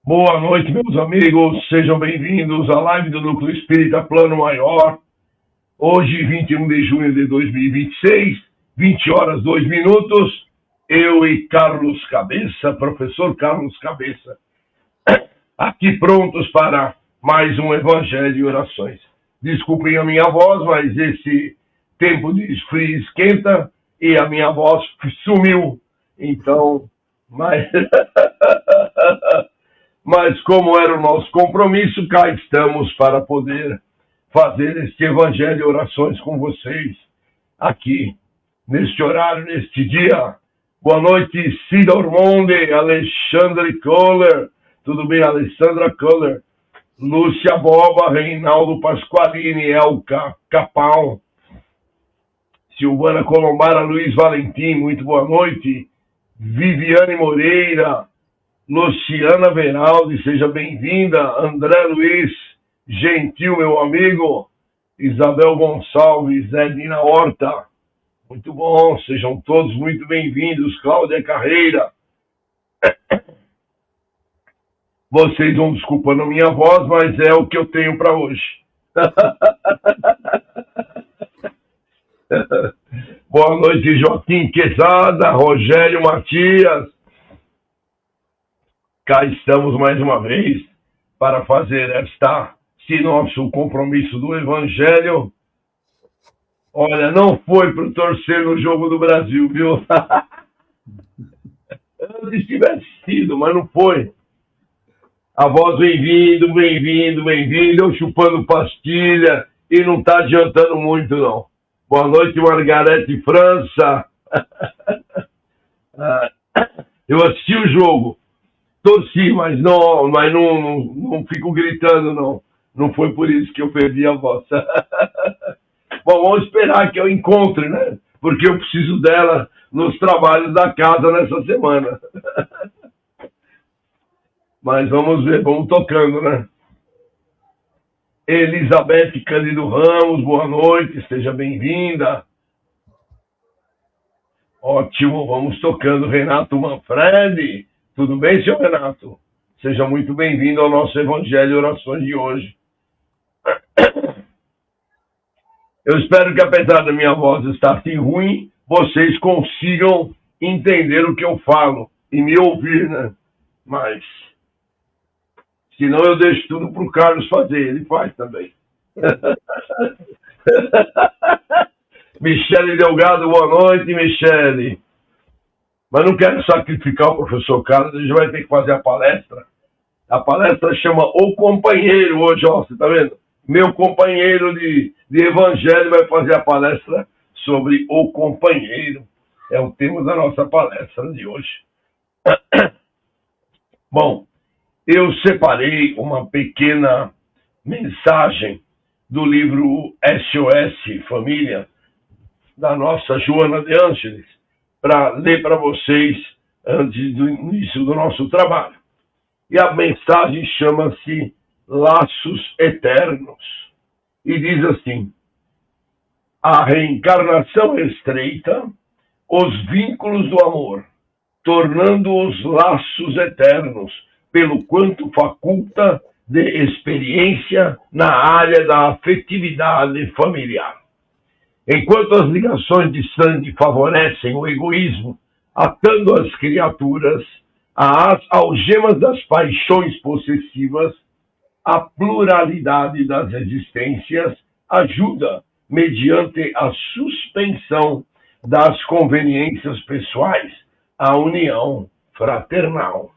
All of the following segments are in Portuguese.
Boa noite, meus amigos. Sejam bem-vindos à live do Núcleo Espírita Plano Maior. Hoje, 21 de junho de 2026, 20 horas 2 minutos. Eu e Carlos Cabeça, professor Carlos Cabeça, aqui prontos para mais um Evangelho e Orações. Desculpem a minha voz, mas esse tempo de esfrio esquenta e a minha voz sumiu. Então, mas como era o nosso compromisso, cá estamos para poder fazer este Evangelho e Orações com vocês, aqui, neste horário, neste dia. Boa noite, Cida Ormonde, Alexandre Kohler, tudo bem, Alessandra Kohler, Lúcia Boba, Reinaldo Pasqualini, Elka Capão, Silvana Colombara, Luiz Valentim, muito boa noite, Viviane Moreira, Luciana Veraldi, seja bem-vinda. André Luiz Gentil, meu amigo. Isabel Gonçalves, Edina Horta. Muito bom, sejam todos muito bem-vindos. Cláudia Carreira. Vocês vão desculpando a minha voz, mas é o que eu tenho para hoje. Boa noite, Joaquim Quezada, Rogério Matias. Cá estamos mais uma vez para fazer este nosso compromisso do Evangelho. Olha, não foi para torcer no jogo do Brasil, viu? Antes tivesse sido, mas não foi. A voz bem-vindo, eu chupando pastilha e não está adiantando muito, não. Boa noite, Margarete França. Eu assisti o jogo. Torci, mas não fico gritando, não. Não foi por isso que eu perdi a voz. Bom, vamos esperar que eu encontre, né? Porque eu preciso dela nos trabalhos da casa nessa semana. Mas vamos ver, vamos tocando, né? Elizabeth Cândido Ramos, boa noite, seja bem-vinda. Ótimo, vamos tocando. Renato Manfredi. Tudo bem, senhor Renato? Seja muito bem-vindo ao nosso Evangelho e Orações de hoje. Eu espero que, apesar da minha voz estar assim ruim, vocês consigam entender o que eu falo e me ouvir, né? Mas, senão eu deixo tudo para o Carlos fazer, ele faz também. Michele Delgado, boa noite, Michele. Mas não quero sacrificar o professor Carlos, a gente vai ter que fazer a palestra. A palestra chama O Companheiro hoje, ó, você tá vendo? Meu companheiro de Evangelho vai fazer a palestra sobre O Companheiro. É o tema da nossa palestra de hoje. Bom, eu separei uma pequena mensagem do livro SOS Família, da nossa Joana de Ângeles, para ler para vocês antes do início do nosso trabalho. E a mensagem chama-se Laços Eternos. E diz assim: a reencarnação estreita os vínculos do amor, tornando-os laços eternos, pelo quanto faculta de experiência na área da afetividade familiar. Enquanto as ligações de sangue favorecem o egoísmo, atando as criaturas às algemas das paixões possessivas, a pluralidade das existências ajuda, mediante a suspensão das conveniências pessoais, a união fraternal.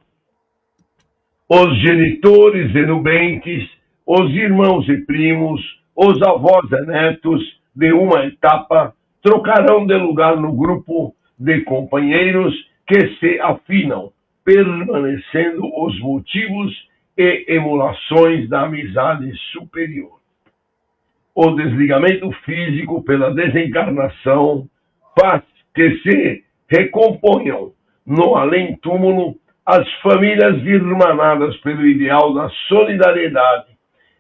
Os genitores e nubentes, os irmãos e primos, os avós e netos de uma etapa trocarão de lugar no grupo de companheiros que se afinam, permanecendo os motivos e emulações da amizade superior. O desligamento físico pela desencarnação faz que se recomponham no além-túmulo as famílias irmanadas pelo ideal da solidariedade,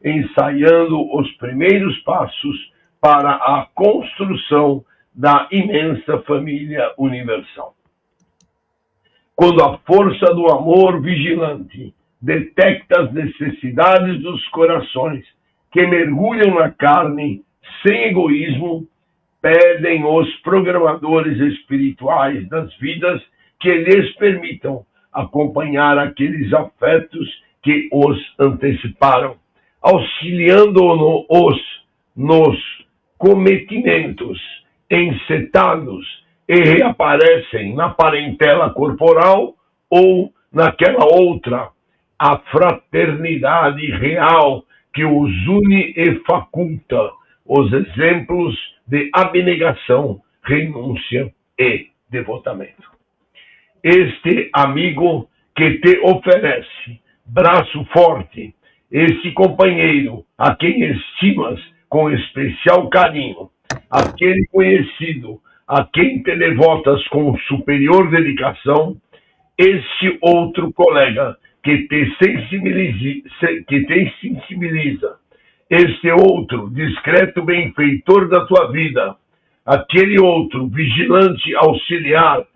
ensaiando os primeiros passos para a construção da imensa família universal. Quando a força do amor vigilante detecta as necessidades dos corações que mergulham na carne sem egoísmo, pedem os programadores espirituais das vidas que lhes permitam acompanhar aqueles afetos que os anteciparam, auxiliando-os nos cometimentos encetados e reaparecem na parentela corporal ou naquela outra, a fraternidade real que os une e faculta os exemplos de abnegação, renúncia e devotamento. Este amigo que te oferece braço forte, este companheiro a quem estimas com especial carinho, aquele conhecido a quem te devotas com superior dedicação, este outro colega que te sensibiliza, este outro discreto benfeitor da tua vida, aquele outro vigilante auxiliar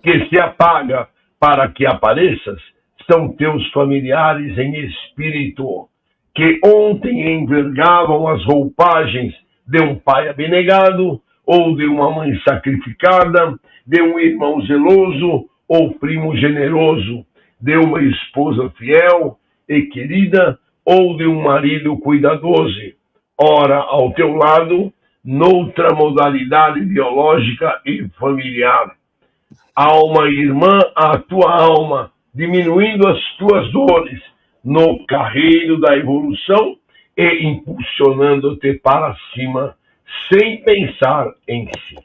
que se apaga para que apareças, são teus familiares em espírito, que ontem envergavam as roupagens de um pai abnegado, ou de uma mãe sacrificada, de um irmão zeloso ou primo generoso, de uma esposa fiel e querida, ou de um marido cuidadoso, ora ao teu lado, noutra modalidade biológica e familiar. Alma irmã à tua alma, diminuindo as tuas dores no carreiro da evolução e impulsionando-te para cima, sem pensar em si.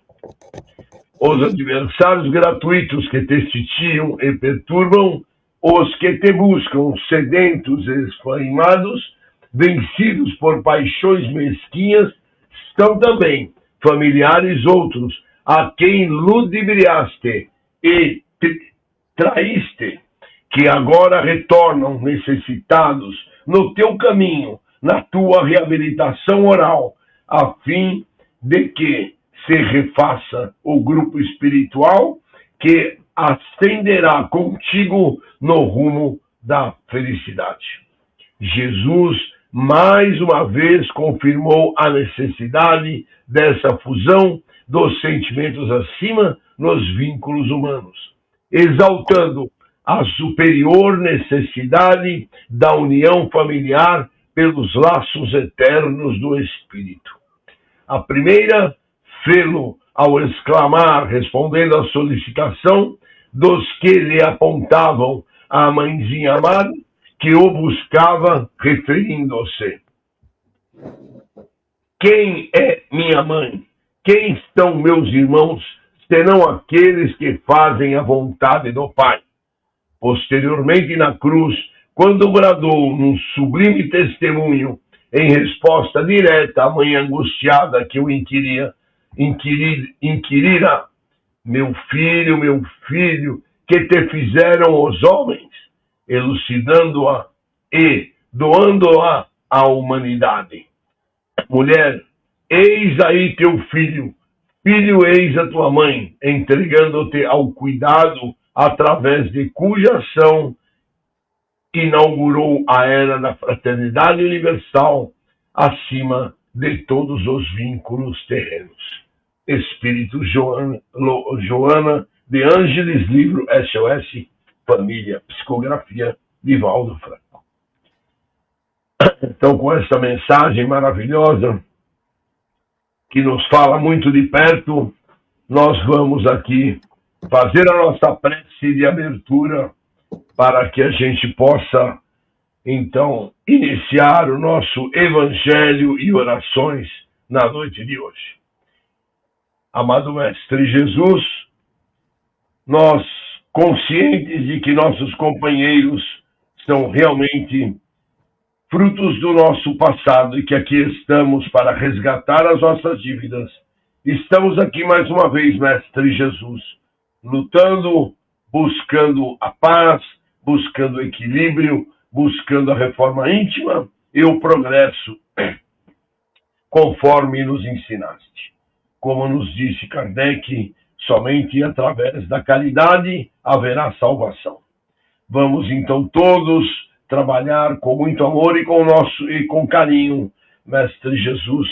Os adversários gratuitos que te sitiam e perturbam, os que te buscam sedentos e esfaimados, vencidos por paixões mesquinhas, são também familiares outros, a quem ludibriaste e traíste, que agora retornam necessitados no teu caminho, na tua reabilitação oral, a fim de que se refaça o grupo espiritual que ascenderá contigo no rumo da felicidade. Jesus, mais uma vez, confirmou a necessidade dessa fusão dos sentimentos acima nos vínculos humanos, exaltando a superior necessidade da união familiar pelos laços eternos do Espírito. A primeira, fê-lo ao exclamar, respondendo à solicitação dos que lhe apontavam a mãezinha amada, que o buscava, referindo-se: quem é minha mãe? Quem estão meus irmãos, senão aqueles que fazem a vontade do Pai? Posteriormente, na cruz, quando bradou num sublime testemunho, em resposta direta à mãe angustiada que o inquirira: meu filho, que te fizeram os homens? Elucidando-a e doando-a à humanidade. Mulher, eis aí teu filho, eis a tua mãe, entregando-te ao cuidado através de cuja ação inaugurou a era da fraternidade universal acima de todos os vínculos terrenos. Espírito Joana de Ângeles, livro SOS Família, psicografia de Valdo Franco. Então, com essa mensagem maravilhosa, que nos fala muito de perto, nós vamos aqui fazer a nossa prece de abertura para que a gente possa, então, iniciar o nosso Evangelho e orações na noite de hoje. Amado Mestre Jesus, nós, conscientes de que nossos companheiros são realmente frutos do nosso passado e que aqui estamos para resgatar as nossas dívidas, estamos aqui mais uma vez, Mestre Jesus, lutando, buscando a paz, buscando o equilíbrio, buscando a reforma íntima e o progresso, conforme nos ensinaste. Como nos disse Kardec, somente através da caridade haverá salvação. Vamos então todos trabalhar com muito amor e com carinho, Mestre Jesus,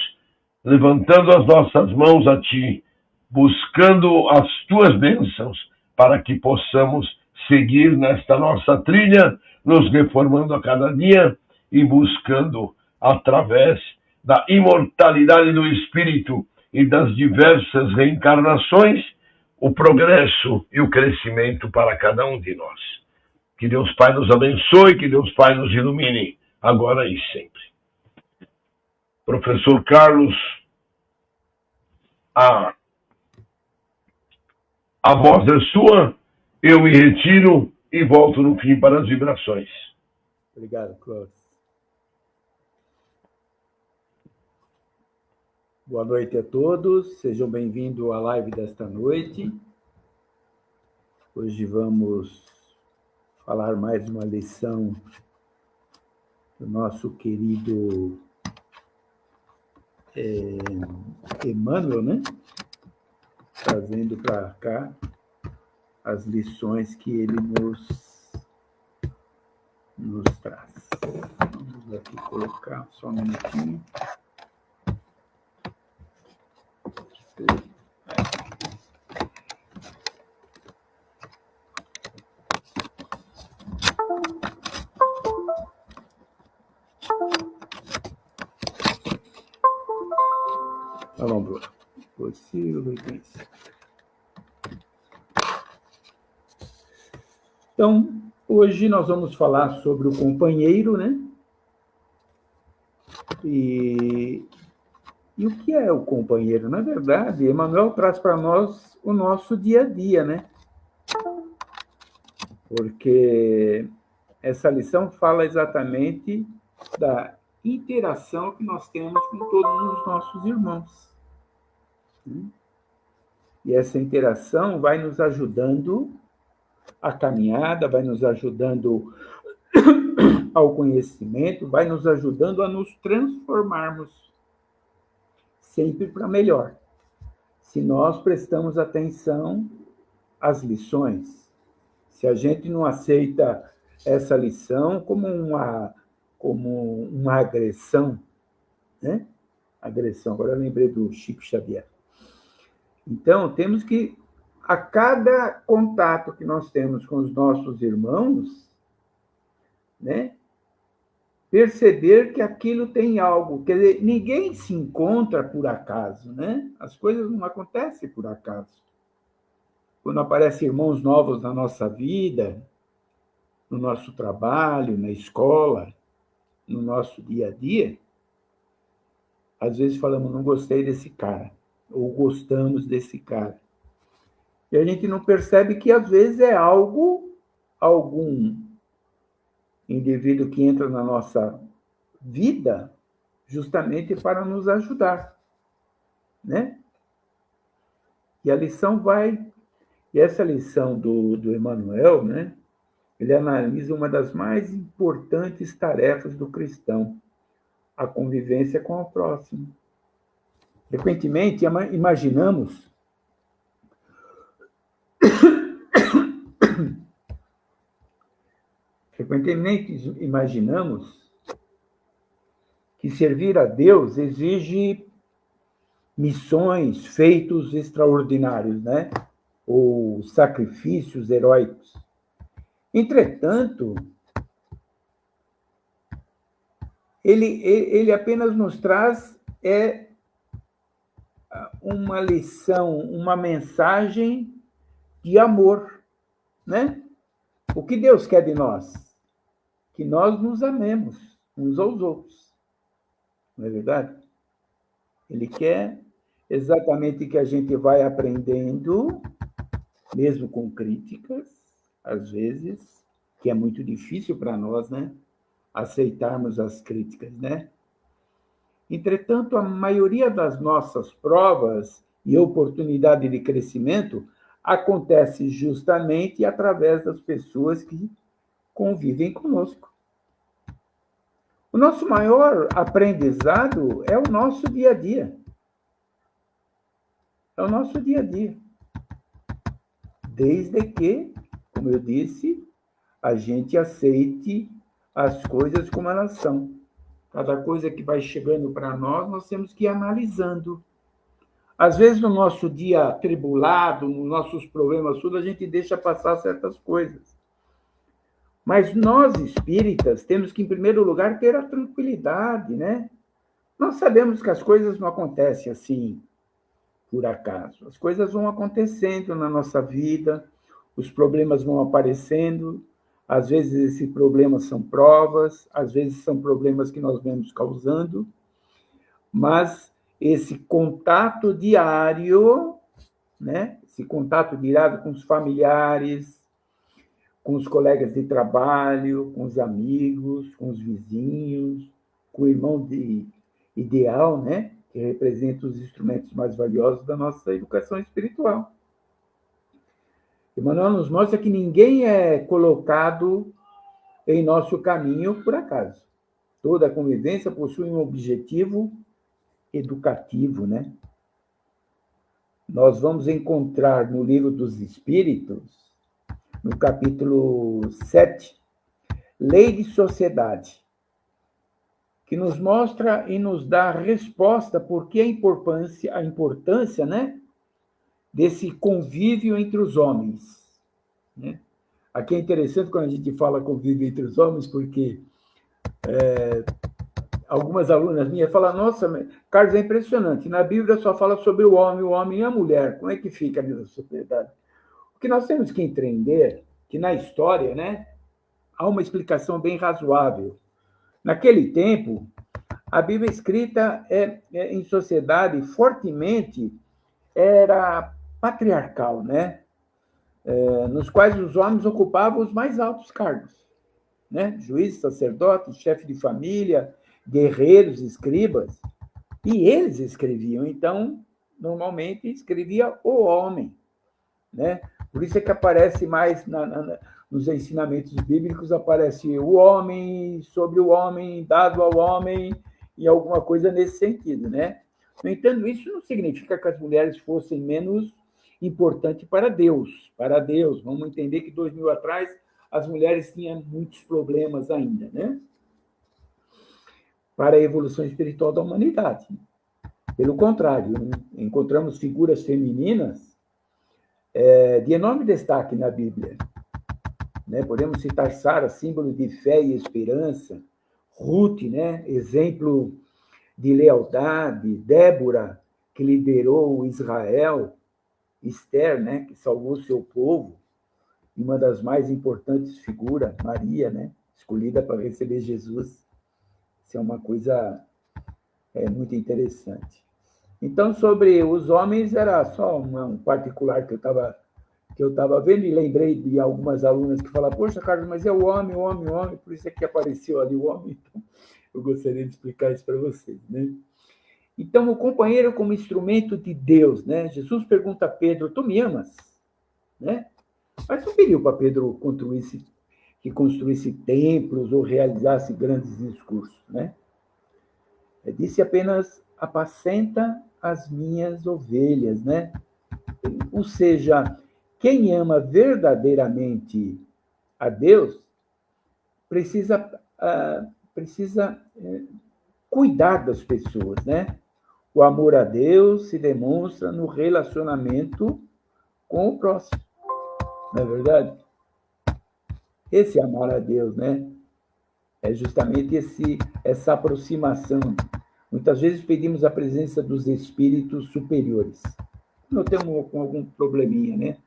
levantando as nossas mãos a Ti, buscando as Tuas bênçãos, para que possamos seguir nesta nossa trilha, nos reformando a cada dia e buscando, através da imortalidade do Espírito e das diversas reencarnações, o progresso e o crescimento para cada um de nós. Que Deus Pai nos abençoe, que Deus Pai nos ilumine, agora e sempre. Professor Carlos, a voz é sua, eu me retiro e volto no fim para as vibrações. Obrigado, Clóvis. Boa noite a todos, sejam bem-vindos à live desta noite. Hoje vamos falar mais uma lição do nosso querido Emmanuel, né? Trazendo para cá as lições que ele nos traz. Vamos aqui colocar só um minutinho. Vamos, Bruno. Possível e pensa. Então, hoje nós vamos falar sobre o companheiro, né? E o que é o companheiro? Na verdade, Emmanuel traz para nós o nosso dia a dia, né? Porque essa lição fala exatamente da interação que nós temos com todos os nossos irmãos. E essa interação vai nos ajudando a caminhada, vai nos ajudando ao conhecimento, vai nos ajudando a nos transformarmos sempre para melhor, se nós prestamos atenção às lições. Se a gente não aceita essa lição como uma agressão, né? Agressão, agora eu lembrei do Chico Xavier. Então, temos que, a cada contato que nós temos com os nossos irmãos, né, perceber que aquilo tem algo. Quer dizer, ninguém se encontra por acaso, né? As coisas não acontecem por acaso. Quando aparecem irmãos novos na nossa vida, no nosso trabalho, na escola, no nosso dia a dia, às vezes falamos, não gostei desse cara, ou gostamos desse cara. E a gente não percebe que, às vezes, é algum indivíduo que entra na nossa vida justamente para nos ajudar, né? E a lição e essa lição do Emmanuel, né? Ele analisa uma das mais importantes tarefas do cristão, a convivência com o próximo. Frequentemente, imaginamos que servir a Deus exige missões, feitos extraordinários, né? Ou sacrifícios heróicos. Entretanto, ele apenas nos traz uma lição, uma mensagem de amor, né? O que Deus quer de nós? Que nós nos amemos uns aos outros. Não é verdade? Ele quer exatamente que a gente vai aprendendo, mesmo com críticas, às vezes, que é muito difícil para nós, né? Aceitarmos as críticas, né? Entretanto, a maioria das nossas provas e oportunidade de crescimento acontece justamente através das pessoas que convivem conosco. O nosso maior aprendizado é o nosso dia a dia. É o nosso dia a dia. Desde que, como eu disse, a gente aceite as coisas como elas são. Cada coisa que vai chegando para nós temos que ir analisando. Às vezes, no nosso dia atribulado, nos nossos problemas, tudo, a gente deixa passar certas coisas. Mas nós, espíritas, temos que, em primeiro lugar, ter a tranquilidade, né? Nós sabemos que as coisas não acontecem assim, por acaso. As coisas vão acontecendo na nossa vida, os problemas vão aparecendo, às vezes esses problemas são provas, às vezes são problemas que nós vemos causando, mas esse contato diário, né? Esse contato diário com os familiares, com os colegas de trabalho, com os amigos, com os vizinhos, com o irmão ideal, né? Que representa os instrumentos mais valiosos da nossa educação espiritual. Emmanuel nos mostra que ninguém é colocado em nosso caminho por acaso. Toda convivência possui um objetivo educativo, né? Nós vamos encontrar no Livro dos Espíritos, no capítulo 7, Lei de Sociedade, que nos mostra e nos dá a resposta por que a importância, né, desse convívio entre os homens. Né? Aqui é interessante quando a gente fala convívio entre os homens, porque algumas alunas minhas falam, nossa, Carlos, é impressionante, na Bíblia só fala sobre o homem e a mulher, como é que fica nessa sociedade? O que nós temos que entender que na história, né, há uma explicação bem razoável. Naquele tempo, a Bíblia escrita em sociedade fortemente era patriarcal, né? Nos quais os homens ocupavam os mais altos cargos, né? Juízes, sacerdotes, chefe de família, guerreiros, escribas, e eles escreviam. Então, normalmente escrevia o homem, né? Por isso é que aparece mais nos ensinamentos bíblicos, aparece o homem, sobre o homem, dado ao homem, e alguma coisa nesse sentido, né? No entanto, isso não significa que as mulheres fossem menos importantes para Deus. Para Deus, vamos entender que 2000 atrás as mulheres tinham muitos problemas ainda, né? Para a evolução espiritual da humanidade. Pelo contrário, encontramos figuras femininas de enorme destaque na Bíblia. Né? Podemos citar Sara, símbolo de fé e esperança, Ruth, né? Exemplo de lealdade, Débora, que liderou Israel, Esther, né? Que salvou seu povo, e uma das mais importantes figuras, Maria, né? Escolhida para receber Jesus. Isso é uma coisa muito interessante. Então, sobre os homens, era só um particular que eu estava vendo, e lembrei de algumas alunas que falaram, poxa, Carlos, mas é o homem, por isso é que apareceu ali o homem. Então, eu gostaria de explicar isso para vocês, né? Então, o companheiro como instrumento de Deus, né? Jesus pergunta a Pedro, tu me amas? Né? Mas não pediu para Pedro que construísse templos ou realizasse grandes discursos, né? Ele disse apenas, apacenta as minhas ovelhas, né? Ou seja, quem ama verdadeiramente a Deus precisa cuidar das pessoas, né? O amor a Deus se demonstra no relacionamento com o próximo, não é verdade? Esse amar a Deus, né? É justamente essa aproximação. Muitas vezes pedimos a presença dos espíritos superiores. Não temos algum probleminha, né?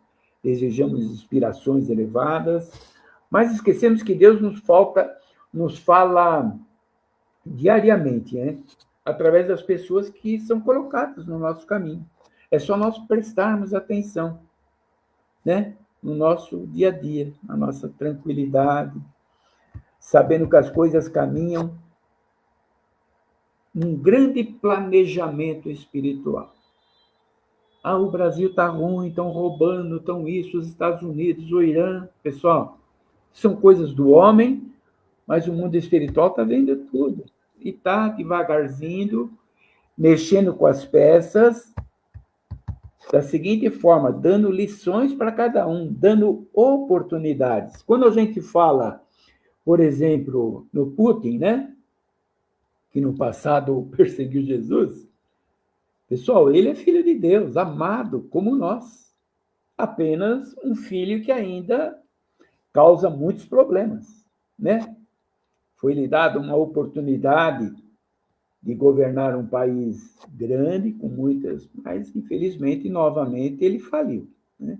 Desejamos inspirações elevadas, mas esquecemos que Deus nos fala diariamente, né? Através das pessoas que são colocadas no nosso caminho. É só nós prestarmos atenção, né? No nosso dia a dia, na nossa tranquilidade, sabendo que as coisas caminham num grande planejamento espiritual. Ah, o Brasil está ruim, estão roubando, estão isso, os Estados Unidos, o Irã. Pessoal, são coisas do homem, mas o mundo espiritual está vendo tudo. E está devagarzinho, mexendo com as peças da seguinte forma, dando lições para cada um, dando oportunidades. Quando a gente fala, por exemplo, no Putin, né, que no passado perseguiu Jesus, pessoal, ele é filho de Deus, amado como nós. Apenas um filho que ainda causa muitos problemas, né? Foi-lhe dada uma oportunidade de governar um país grande, com muitas, mas infelizmente, novamente, ele faliu, né?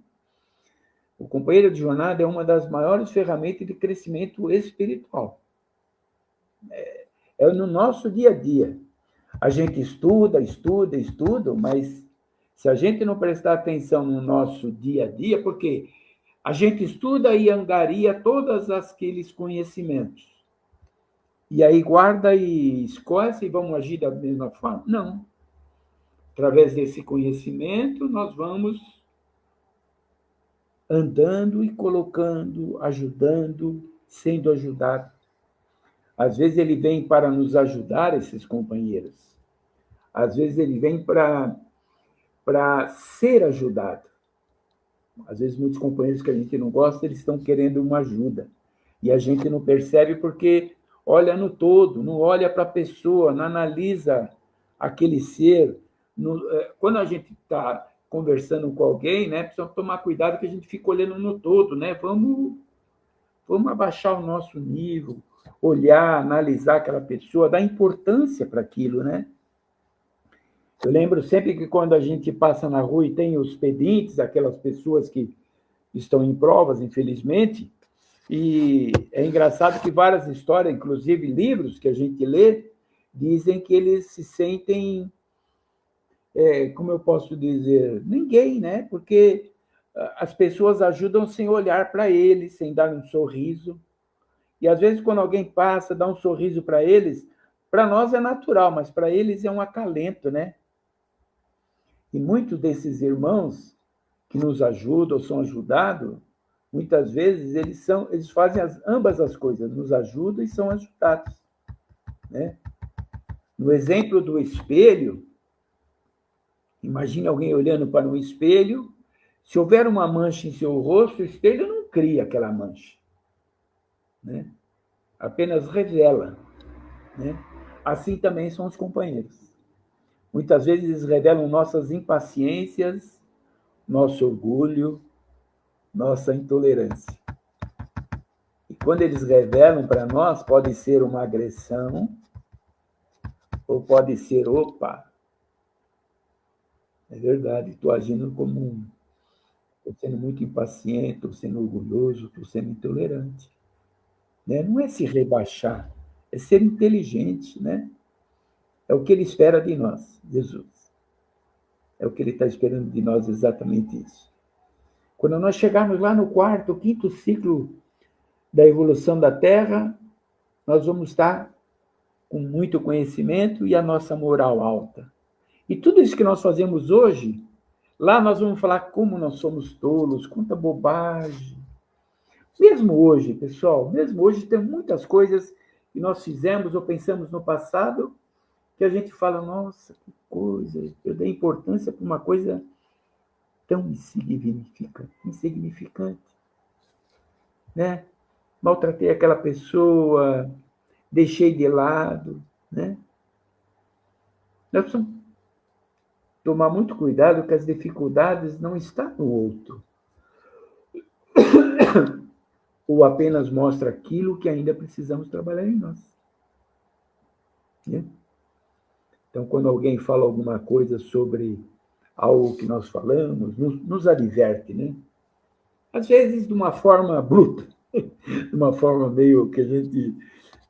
O companheiro de jornada é uma das maiores ferramentas de crescimento espiritual. É no nosso dia a dia. A gente estuda, mas se a gente não prestar atenção no nosso dia a dia, porque a gente estuda e angaria todos aqueles conhecimentos. E aí guarda e esquece e vamos agir da mesma forma? Não. Através desse conhecimento, nós vamos andando e colocando, ajudando, sendo ajudado. Às vezes ele vem para nos ajudar, esses companheiros. Às vezes ele vem para ser ajudado. Às vezes muitos companheiros que a gente não gosta, eles estão querendo uma ajuda. E a gente não percebe porque olha no todo, não olha para a pessoa, não analisa aquele ser. Quando a gente está conversando com alguém, né, precisa tomar cuidado que a gente fica olhando no todo, né? Vamos abaixar o nosso nível, olhar, analisar aquela pessoa, dar importância para aquilo, né? Eu lembro sempre que quando a gente passa na rua e tem os pedintes, aquelas pessoas que estão em provas, infelizmente, e é engraçado que várias histórias, inclusive livros que a gente lê, dizem que eles se sentem, como eu posso dizer, ninguém, né? Porque as pessoas ajudam sem olhar para eles, sem dar um sorriso. E às vezes quando alguém passa, dá um sorriso para eles, para nós é natural, mas para eles é um acalento, né? E muitos desses irmãos que nos ajudam, ou são ajudados, muitas vezes eles fazem ambas as coisas, nos ajudam e são ajudados, né? No exemplo do espelho, imagine alguém olhando para um espelho, se houver uma mancha em seu rosto, o espelho não cria aquela mancha, né? Apenas revela, né? Assim também são os companheiros. Muitas vezes eles revelam nossas impaciências, nosso orgulho, nossa intolerância. E quando eles revelam para nós, pode ser uma agressão, ou pode ser, opa, é verdade, estou agindo como estou sendo muito impaciente, estou sendo orgulhoso, estou sendo intolerante. Né? Não é se rebaixar, é ser inteligente, né? É o que ele espera de nós, Jesus. É o que ele está esperando de nós, exatamente isso. Quando nós chegarmos lá no quarto, quinto ciclo da evolução da Terra, nós vamos estar com muito conhecimento e a nossa moral alta. E tudo isso que nós fazemos hoje, lá nós vamos falar como nós somos tolos, quanta bobagem. Mesmo hoje, pessoal, mesmo hoje tem muitas coisas que nós fizemos ou pensamos no passado que a gente fala, nossa, que coisa, eu dei importância para uma coisa tão insignificante, né? Maltratei aquela pessoa, deixei de lado, né? Nós precisamos tomar muito cuidado que as dificuldades não estão no outro. Ou apenas mostra aquilo que ainda precisamos trabalhar em nós. Né? Então, quando alguém fala alguma coisa sobre algo que nós falamos, nos adverte, né? Às vezes de uma forma bruta, de uma forma meio que a gente...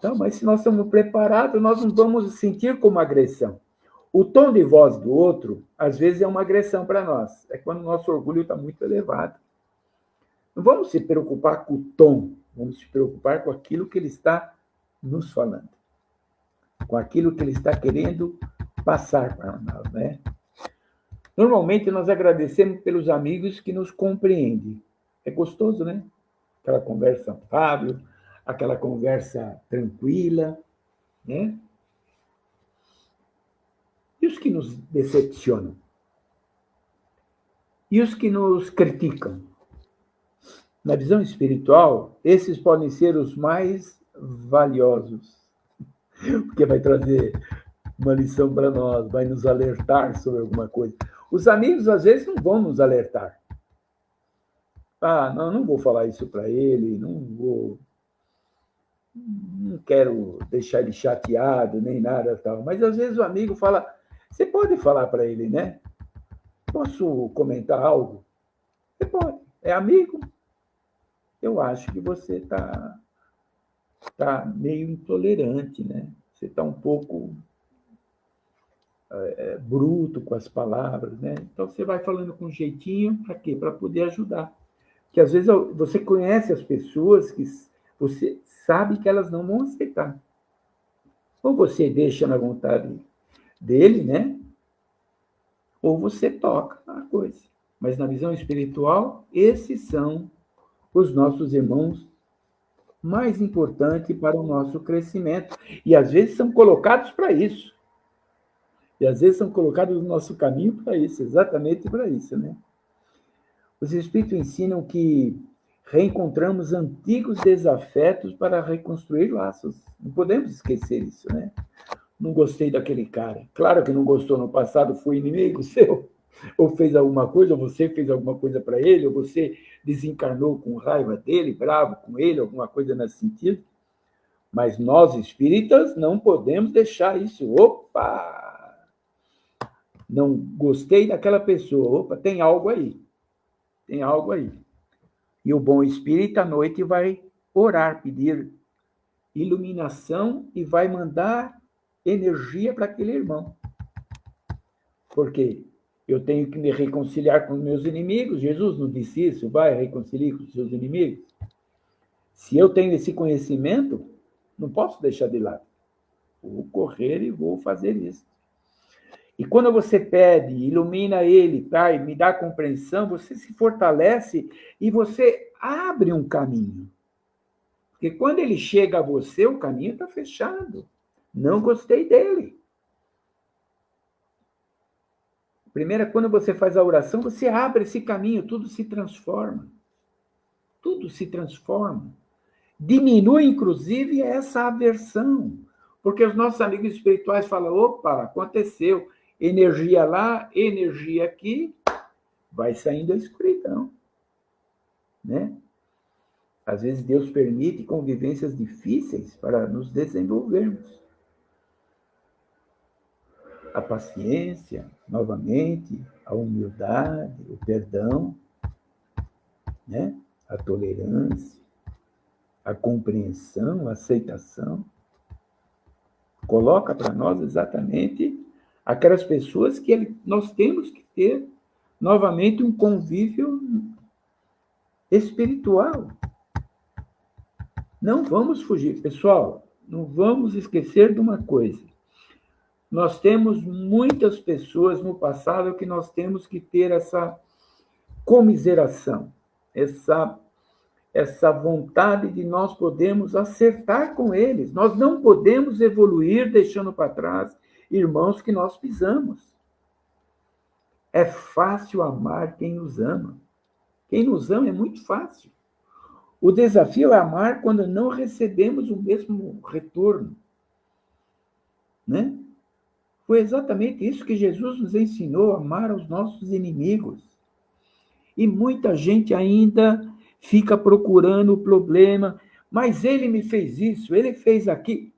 Não, mas se nós estamos preparados, nós não vamos sentir como agressão. O tom de voz do outro, às vezes, é uma agressão para nós. É quando o nosso orgulho está muito elevado. Não vamos se preocupar com o tom, vamos se preocupar com aquilo que ele está nos falando, com aquilo que ele está querendo passar para nós, né? Normalmente, nós agradecemos pelos amigos que nos compreendem. É gostoso, né? Aquela conversa afável, aquela conversa tranquila, né? E os que nos decepcionam? E os que nos criticam? Na visão espiritual, esses podem ser os mais valiosos, porque vai trazer uma lição para nós, vai nos alertar sobre alguma coisa. Os amigos, às vezes, não vão nos alertar. Não vou falar isso para ele, não quero deixar ele chateado, nem nada tal. Mas, às vezes, o amigo fala, você pode falar para ele, né? Posso comentar algo? Você pode. É amigo? Eu acho que você está meio intolerante, né? Você está um pouco bruto com as palavras, né? Então, você vai falando com jeitinho, para quê? Para poder ajudar. Porque, às vezes, você conhece as pessoas que você sabe que elas não vão aceitar. Ou você deixa na vontade dele, né? Ou você toca a coisa. Mas, na visão espiritual, esses são os nossos irmãos mais importantes para o nosso crescimento. E, às vezes, são colocados para isso. E, às vezes, são colocados no nosso caminho para isso, exatamente para isso, né? Os Espíritos ensinam que reencontramos antigos desafetos para reconstruir laços. Não podemos esquecer isso, né? Não gostei daquele cara. Claro que não gostou no passado, foi inimigo seu. Ou fez alguma coisa, ou você fez alguma coisa para ele, ou você desencarnou com raiva dele, bravo com ele, alguma coisa nesse sentido. Mas nós, espíritas, não podemos deixar isso. Opa! Não gostei daquela pessoa. Opa, tem algo aí. Tem algo aí. E o bom espírito, à noite, vai orar, pedir iluminação e vai mandar energia para aquele irmão. Porque eu tenho que me reconciliar com os meus inimigos. Jesus não disse isso, vai reconciliar com os seus inimigos. Se eu tenho esse conhecimento, não posso deixar de lado. Vou correr e vou fazer isso. E quando você pede, ilumina ele, Pai, me dá compreensão, você se fortalece e você abre um caminho. Porque quando ele chega a você, o caminho está fechado. Não gostei dele. Primeiro, quando você faz a oração, você abre esse caminho, tudo se transforma. Tudo se transforma. Diminui, inclusive, essa aversão. Porque os nossos amigos espirituais falam, opa, aconteceu. Energia lá, energia aqui, vai saindo a escuridão. Né? Às vezes Deus permite convivências difíceis para nos desenvolvermos. A paciência, novamente, a humildade, o perdão, né? A tolerância, a compreensão, a aceitação. Coloca para nós exatamente aquelas pessoas que nós temos que ter novamente um convívio espiritual. Não vamos fugir. Pessoal, não vamos esquecer de uma coisa. Nós temos muitas pessoas no passado que nós temos que ter essa comiseração, essa vontade de nós podermos acertar com eles. Nós não podemos evoluir deixando para trás irmãos que nós pisamos. É fácil amar quem nos ama. Quem nos ama é muito fácil. O desafio é amar quando não recebemos o mesmo retorno. Né? Foi exatamente isso que Jesus nos ensinou, amar aos nossos inimigos. E muita gente ainda fica procurando o problema, mas ele me fez isso, ele fez aquilo.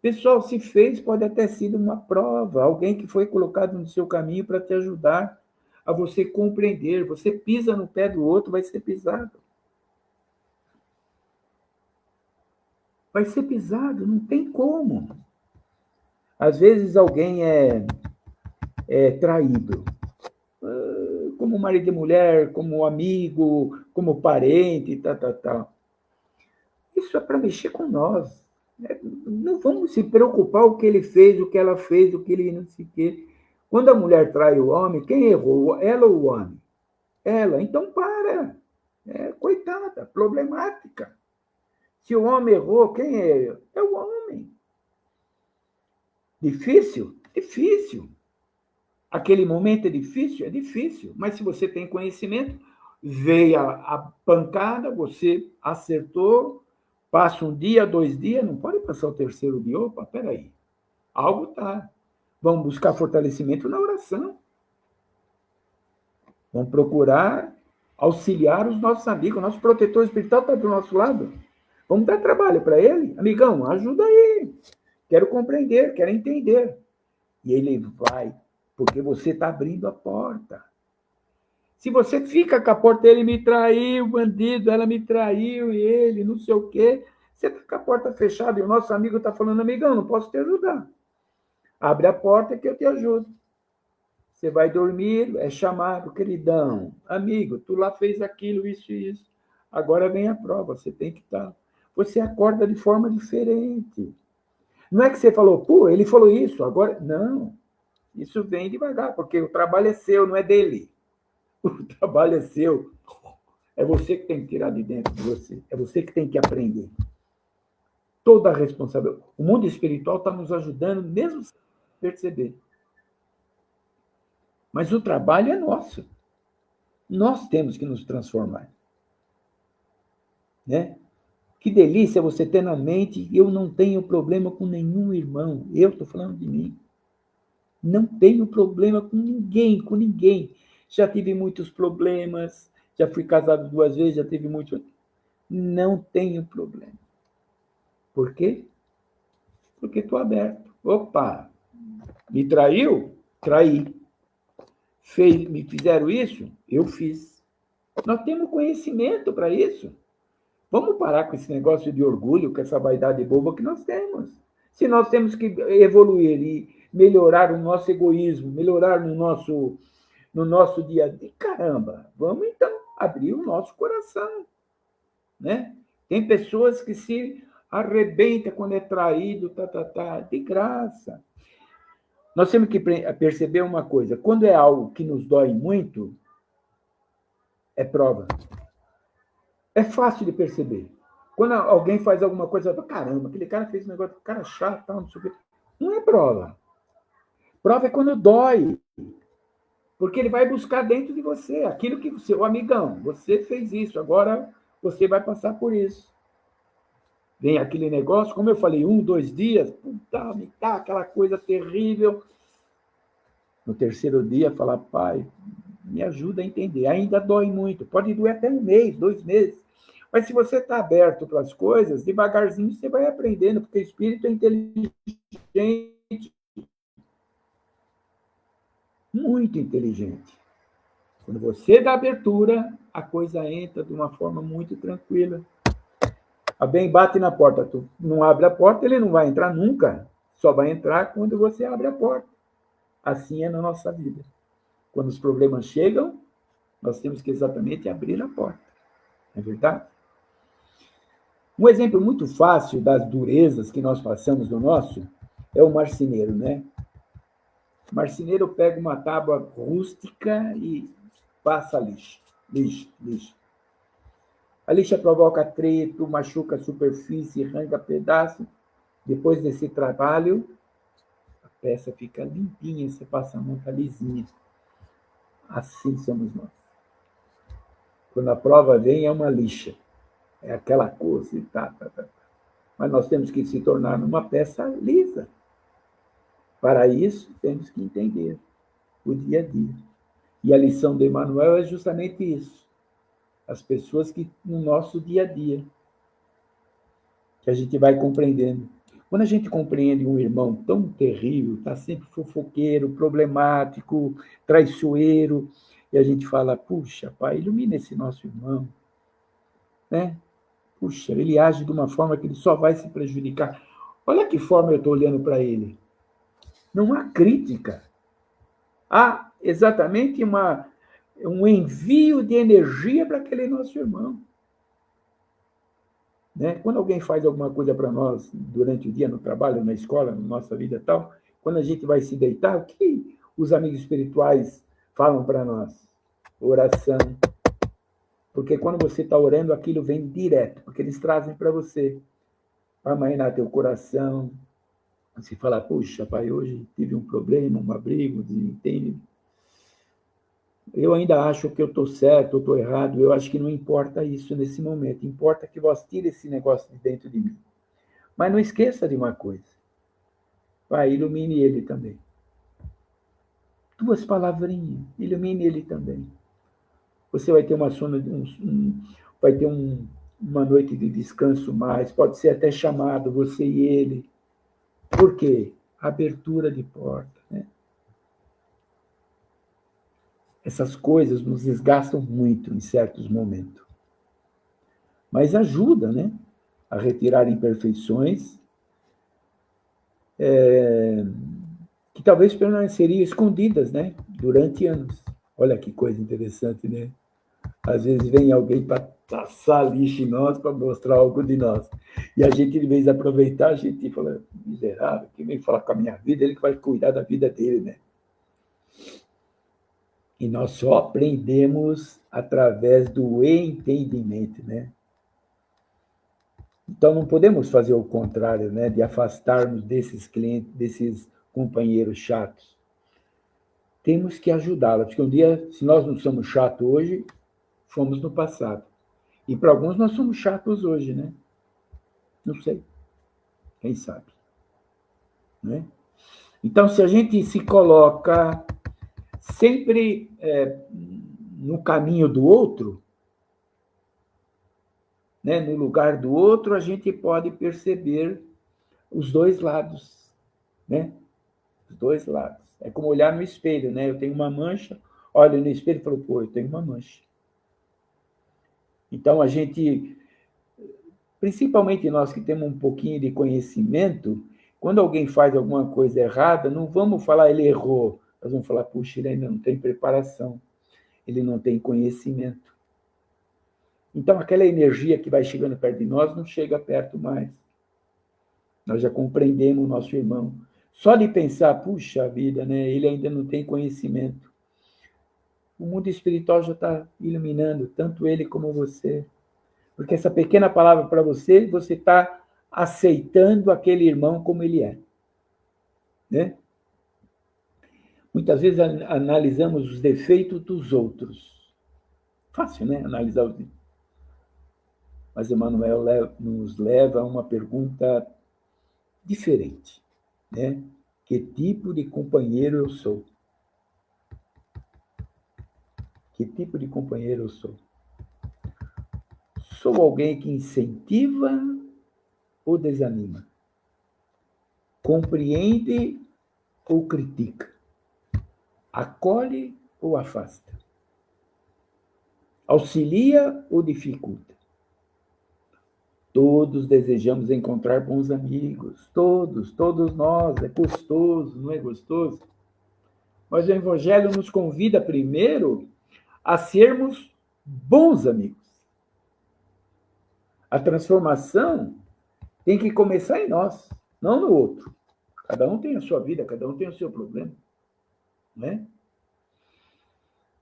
Pessoal, se fez, pode até ter sido uma prova, alguém que foi colocado no seu caminho para te ajudar a você compreender. Você pisa no pé do outro, vai ser pisado. Vai ser pisado, não tem como. Às vezes alguém é traído, como marido e mulher, como amigo, como parente, tal. Isso é para mexer com nós. Não vamos se preocupar o que ele fez, o que ela fez, o que ele não sei o quê. Quando a mulher trai o homem, quem errou? Ela ou o homem? Ela. Então para. Coitada, problemática. Se o homem errou, quem é? É o homem. Difícil? Difícil. Aquele momento é difícil? É difícil, mas se você tem conhecimento, veio a pancada, você acertou, passa um dia, 2 dias, não pode passar o terceiro dia. Opa, peraí, algo tá. Vamos buscar fortalecimento na oração. Vamos procurar auxiliar os nossos amigos. O nosso protetor espiritual está do nosso lado. Vamos dar trabalho para ele. Amigão, ajuda aí. Quero compreender, quero entender. E ele vai, porque você está abrindo a porta. Se você fica com a porta, ele me traiu, bandido, ela me traiu, e ele, não sei o quê, você está com a porta fechada e o nosso amigo está falando, amigão, não posso te ajudar. Abre a porta que eu te ajudo. Você vai dormir, é chamado, queridão, amigo, tu lá fez aquilo, isso e isso. Agora vem a prova, você tem que estar. Você acorda de forma diferente. Não é que você falou, pô, ele falou isso, agora. Não. Isso vem devagar, porque o trabalho é seu, não é dele. O trabalho é seu. É você que tem que tirar de dentro de você. É você que tem que aprender. Toda a responsabilidade. O mundo espiritual está nos ajudando, mesmo sem perceber. Mas o trabalho é nosso. Nós temos que nos transformar. Né? Que delícia você ter na mente, eu não tenho problema com nenhum irmão. Eu estou falando de mim. Não tenho problema com ninguém, com ninguém. Já tive muitos problemas, já fui casado 2 vezes, já tive muitos. Não tenho problema. Por quê? Porque estou aberto. Opa, me traiu? Traí. Me fizeram isso? Eu fiz. Nós temos conhecimento para isso. Vamos parar com esse negócio de orgulho, com essa vaidade boba que nós temos. Se nós temos que evoluir e melhorar o nosso egoísmo, melhorar no nosso dia a dia, caramba, vamos então abrir o nosso coração. Né? Tem pessoas que se arrebentam quando é traído, de graça. Nós temos que perceber uma coisa, quando é algo que nos dói muito, é prova. É fácil de perceber. Quando alguém faz alguma coisa, caramba, aquele cara fez um negócio, cara chato, não sei o quê. Não é prova. Prova é quando dói. Porque ele vai buscar dentro de você aquilo que você, amigão, você fez isso, agora você vai passar por isso. Vem aquele negócio, como eu falei, 1, 2 dias, puta, me tá aquela coisa terrível. No terceiro dia, falar, pai, me ajuda a entender. Ainda dói muito, pode doer até 1 mês, 2 meses. Mas se você está aberto para as coisas, devagarzinho você vai aprendendo, porque o espírito é inteligente, muito inteligente. Quando você dá abertura, a coisa entra de uma forma muito tranquila. Alguém bate na porta, tu não abre a porta, ele não vai entrar nunca. Só vai entrar quando você abre a porta. Assim é na nossa vida. Quando os problemas chegam, nós temos que exatamente abrir a porta. Não é verdade? Um exemplo muito fácil das durezas que nós passamos no nosso é o marceneiro, né? O marceneiro pega uma tábua rústica e passa lixa. A lixa provoca atrito, machuca a superfície, arranca pedaço. Depois desse trabalho, a peça fica limpinha, você passa a mão, tá lisinha. Assim somos nós. Quando a prova vem, é uma lixa. É aquela coisa e tá. Mas nós temos que se tornar uma peça lisa. Para isso, temos que entender o dia a dia. E a lição de Emmanuel é justamente isso. As pessoas que, no nosso dia a dia, que a gente vai compreendendo. Quando a gente compreende um irmão tão terrível, está sempre fofoqueiro, problemático, traiçoeiro, e a gente fala, puxa, pai, ilumina esse nosso irmão. Né? Puxa, ele age de uma forma que ele só vai se prejudicar. Olha que forma eu estou olhando para ele. Não há crítica. Há exatamente um envio de energia para aquele nosso irmão. Né? Quando alguém faz alguma coisa para nós durante o dia, no trabalho, na escola, na nossa vida e tal, quando a gente vai se deitar, o que os amigos espirituais falam para nós? Oração. Porque quando você está orando, aquilo vem direto, porque eles trazem para você. Vai amanhar teu coração, Se falar, puxa, pai, hoje tive um problema, uma briga, um desentendimento. Eu ainda acho que eu estou certo, eu estou errado. Eu acho que não importa isso nesse momento. Importa que vós tire esse negócio de dentro de mim. Mas não esqueça de uma coisa. Pai, ilumine ele também. 2 palavrinhas. Ilumine ele também. Você vai ter uma vai ter uma noite de descanso mais. Pode ser até chamado, você e ele. Por quê? Abertura de porta, né? Essas coisas nos desgastam muito em certos momentos. Mas ajuda, né? A retirar imperfeições que talvez permaneceriam escondidas, né? Durante anos. Olha que coisa interessante, né? Às vezes vem alguém para passar lixo em nós, para mostrar algo de nós. E a gente, em vez de aproveitar, a gente fala, miserável, quem vem falar com a minha vida, ele que vai cuidar da vida dele, né? E nós só aprendemos através do entendimento, né? Então, não podemos fazer o contrário, né? De afastarmos desses clientes, desses companheiros chatos. Temos que ajudá-los, porque um dia, se nós não somos chatos hoje, fomos no passado. E para alguns nós somos chatos hoje, né? Não sei. Quem sabe? Né? Então, se a gente se coloca sempre no caminho do outro, né, no lugar do outro, a gente pode perceber os 2 lados, né? Os 2 lados. É como olhar no espelho, né? Eu tenho uma mancha, olho no espelho e falo, pô, eu tenho uma mancha. Então, a gente, principalmente nós que temos um pouquinho de conhecimento, quando alguém faz alguma coisa errada, não vamos falar ele errou, nós vamos falar, puxa, ele ainda não tem preparação, ele não tem conhecimento. Então, aquela energia que vai chegando perto de nós não chega perto mais. Nós já compreendemos o nosso irmão. Só de pensar, puxa vida, né? Ele ainda não tem conhecimento. O mundo espiritual já está iluminando, tanto ele como você. Porque essa pequena palavra para você, você está aceitando aquele irmão como ele é. Né? Muitas vezes analisamos os defeitos dos outros. Fácil, né? Analisar os defeitos. Mas Emmanuel nos leva a uma pergunta diferente, né? Que tipo de companheiro eu sou? Que tipo de companheiro eu sou? Sou alguém que incentiva ou desanima? Compreende ou critica? Acolhe ou afasta? Auxilia ou dificulta? Todos desejamos encontrar bons amigos, todos nós, é gostoso, não é gostoso? Mas o Evangelho nos convida primeiro a sermos bons amigos. A transformação tem que começar em nós, não no outro. Cada um tem a sua vida, cada um tem o seu problema. Né?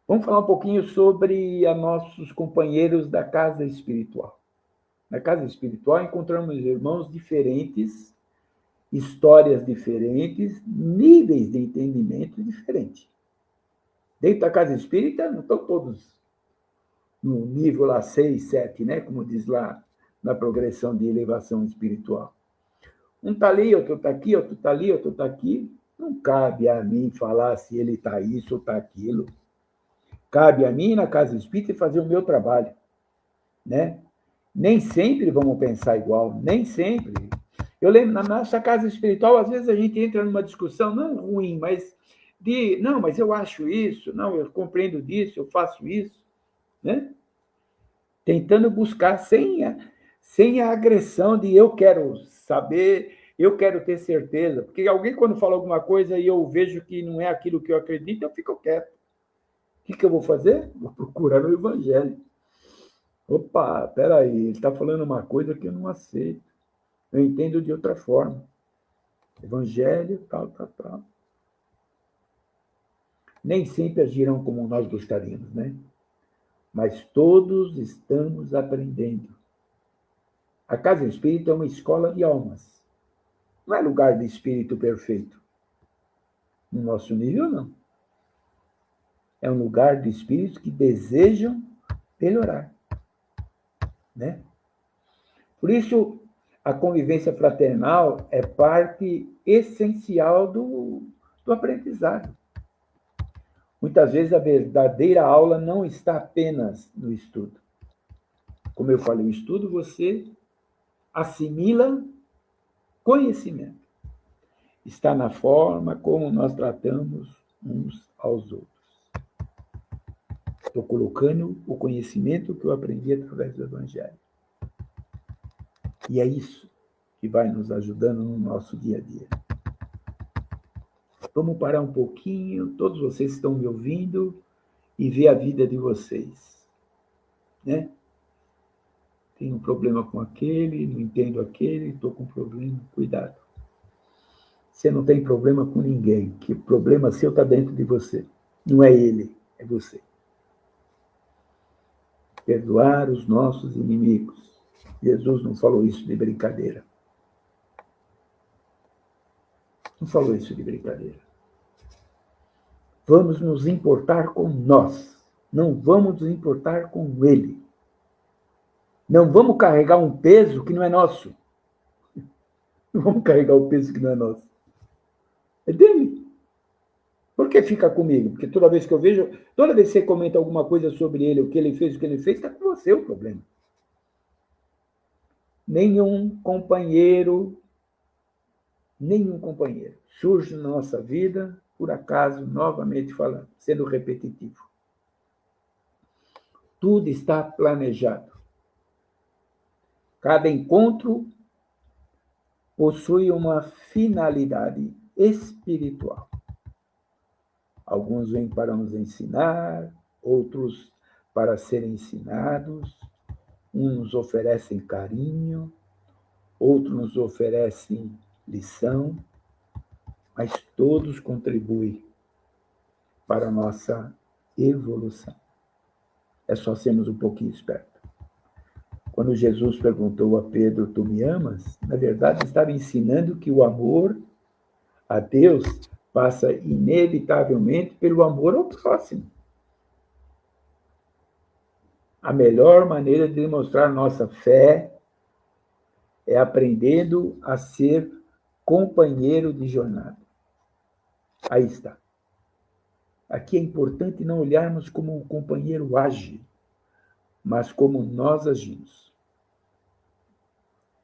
Vamos falar um pouquinho sobre os nossos companheiros da casa espiritual. Na casa espiritual encontramos irmãos diferentes, histórias diferentes, níveis de entendimento diferentes. Dentro da casa espírita não estão todos no nível lá 6, 7, né? Como diz lá na progressão de elevação espiritual. Um está ali, outro está aqui, outro está ali, outro está aqui. Não cabe a mim falar se ele está isso ou está aquilo. Cabe a mim, na casa espírita, fazer o meu trabalho. Né? Nem sempre vamos pensar igual, nem sempre. Eu lembro, na nossa casa espiritual, às vezes a gente entra numa discussão, não ruim, mas não, mas eu acho isso, não, eu compreendo disso, eu faço isso. Né? Tentando buscar sem a agressão de eu quero saber, eu quero ter certeza. Porque alguém, quando fala alguma coisa e eu vejo que não é aquilo que eu acredito, eu fico quieto. O que eu vou fazer? Vou procurar no Evangelho. Opa, peraí, ele está falando uma coisa que eu não aceito. Eu entendo de outra forma. Evangelho, tal. Nem sempre agirão como nós gostaríamos, né? Mas todos estamos aprendendo. A casa espírita é uma escola de almas. Não é lugar de espírito perfeito. No nosso nível, não. É um lugar de espíritos que desejam melhorar, né? Por isso, a convivência fraternal é parte essencial do aprendizado. Muitas vezes a verdadeira aula não está apenas no estudo. Como eu falei, o estudo você assimila conhecimento. Está na forma como nós tratamos uns aos outros. Estou colocando o conhecimento que eu aprendi através do Evangelho. E é isso que vai nos ajudando no nosso dia a dia. Vamos parar um pouquinho, todos vocês estão me ouvindo, e ver a vida de vocês, né? Tenho um problema com aquele, não entendo aquele, estou com problema, cuidado. Você não tem problema com ninguém, que o problema seu está dentro de você. Não é ele, é você. Perdoar os nossos inimigos. Jesus não falou isso de brincadeira. Não falou isso de brincadeira. Vamos nos importar com nós. Não vamos nos importar com ele. Não vamos carregar um peso que não é nosso. Não vamos carregar o peso que não é nosso. É dele. Por que fica comigo? Porque toda vez que eu vejo, toda vez que você comenta alguma coisa sobre ele, o que ele fez, está com você o problema. Nenhum companheiro surge na nossa vida, por acaso, novamente falando, sendo repetitivo. Tudo está planejado. Cada encontro possui uma finalidade espiritual. Alguns vêm para nos ensinar, outros para serem ensinados. Uns nos oferecem carinho, outros nos oferecem lição, mas todos contribuem para a nossa evolução. É só sermos um pouquinho espertos. Quando Jesus perguntou a Pedro, tu me amas? Na verdade, estava ensinando que o amor a Deus passa inevitavelmente pelo amor ao próximo. A melhor maneira de demonstrar nossa fé é aprendendo a ser companheiro de jornada. Aí está. Aqui é importante não olharmos como o companheiro age, mas como nós agimos.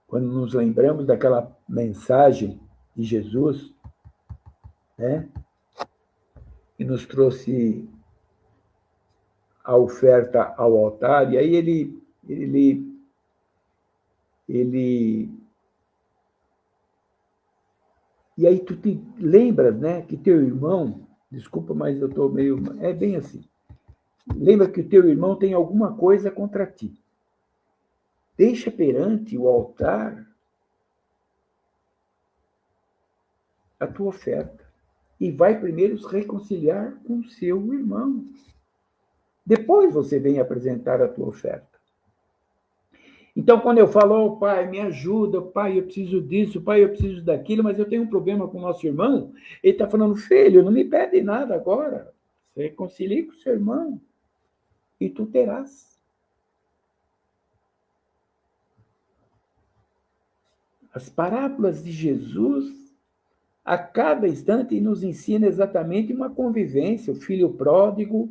Quando nos lembramos daquela mensagem de Jesus, né, que nos trouxe a oferta ao altar, e aí ele e aí tu te lembras, né, que teu irmão, desculpa, mas eu estou meio, é bem assim, lembra que o teu irmão tem alguma coisa contra ti. Deixa perante o altar a tua oferta e vai primeiro se reconciliar com o seu irmão. Depois você vem apresentar a tua oferta. Então, quando eu falo, pai, me ajuda, pai, eu preciso disso, pai, eu preciso daquilo, mas eu tenho um problema com o nosso irmão, ele está falando, filho, não me pede nada agora. Você reconcilie com o seu irmão e tu terás. As parábolas de Jesus, a cada instante, nos ensina exatamente uma convivência. O filho pródigo,